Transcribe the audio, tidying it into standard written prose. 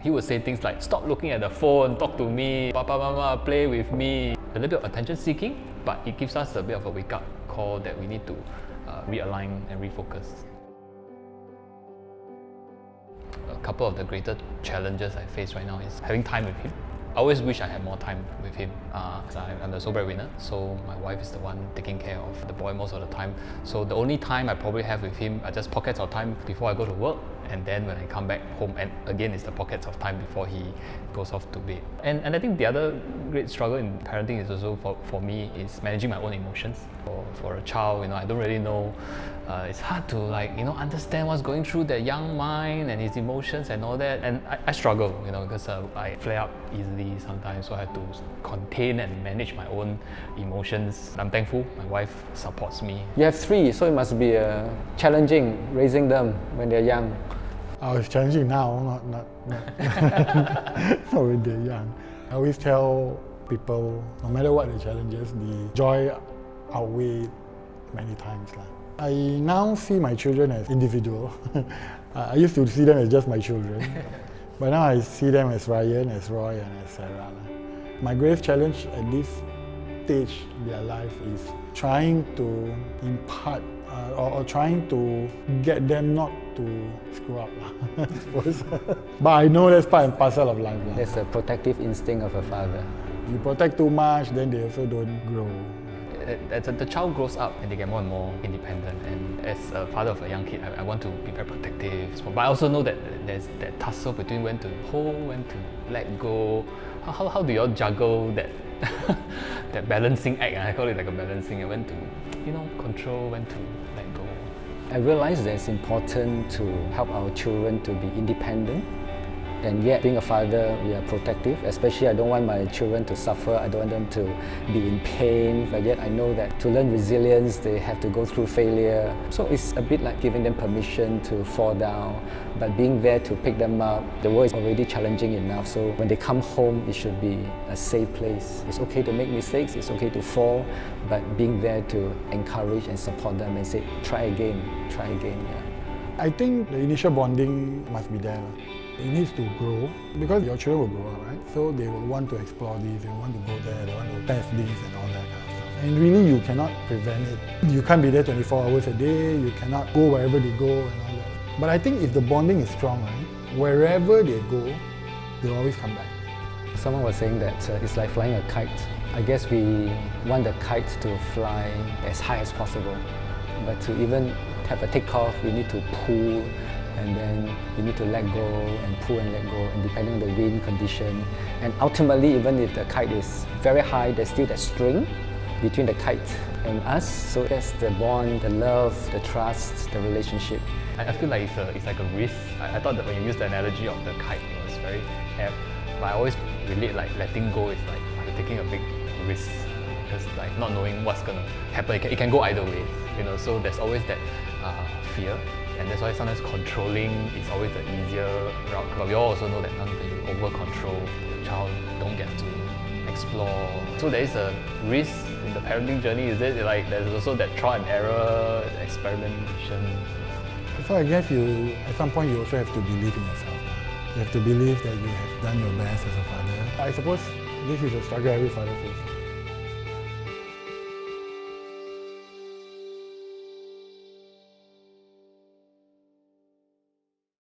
He would say things like, stop looking at the phone, talk to me, papa, mama, play with me. A little bit of attention seeking, but it gives us a bit of a wake-up call that we need to realign and refocus. A couple of the greater challenges I face right now is having time with him. I always wish I had more time with him. I'm the sole breadwinner, so my wife is the one taking care of the boy most of the time. So the only time I probably have with him are just pockets of time before I go to work, and then when I come back home, and again it's the pockets of time before he goes off to bed. And I think the other great struggle in parenting is also for me is managing my own emotions. For a child, I don't really know. It's hard to understand what's going through that young mind and his emotions and all that. And I struggle, because I flare up easily sometimes, so I have to contain and manage my own emotions. I'm thankful my wife supports me. You have 3, so it must be challenging raising them when they're young. It's challenging now, not when they're young. I always tell people, no matter what the challenges, the joy outweigh many times. I now see my children as individual. I used to see them as just my children, but now I see them as Ryan, as Roy, and as Sarah. My greatest challenge at this stage in their life is trying to impart or trying to get them not to screw up, I suppose. But I know that's part and parcel of life. There's a protective instinct of a father. You protect too much, then they also don't grow. As the child grows up and they get more and more independent, and as a father of a young kid, I want to be very protective. But I also know that there's that tussle between when to hold, when to let go. How do you all juggle that that balancing act? I call it like a balancing act. When to control, when to let go. I realize that it's important to help our children to be independent. And yet, being a father, we are protective. Especially, I don't want my children to suffer. I don't want them to be in pain. But yet, I know that to learn resilience, they have to go through failure. So it's a bit like giving them permission to fall down, but being there to pick them up. The world is already challenging enough. So when they come home, it should be a safe place. It's okay to make mistakes. It's okay to fall, but being there to encourage and support them and say, try again, try again. Yeah. I think the initial bonding must be there. It needs to grow because your children will grow up, right? So they will want to explore this, they want to go there, they want to test this and all that kind of stuff. And really, you cannot prevent it. You can't be there 24 hours a day, you cannot go wherever they go and all that. But I think if the bonding is strong, right, wherever they go, they'll always come back. Someone was saying that it's like flying a kite. I guess we want the kite to fly as high as possible. But to even have a takeoff, we need to pull, and then you need to let go and pull and let go, and depending on the wind condition. And ultimately, even if the kite is very high, there's still that string between the kite and us. So that's the bond, the love, the trust, the relationship. I feel like it's like a risk. I thought that when you use the analogy of the kite, it was very apt. But I always relate like letting go is like you're taking a big risk. Because like not knowing what's going to happen, it can go either way. So there's always that fear. And that's why sometimes controlling is always the easier route. But we all also know that sometimes you over-control, the child don't get to explore. So there is a risk in the parenting journey, is it? Like there's also that trial and error, experimentation. So I guess at some point you also have to believe in yourself. You have to believe that you have done your best as a father. I suppose this is a struggle every father faces.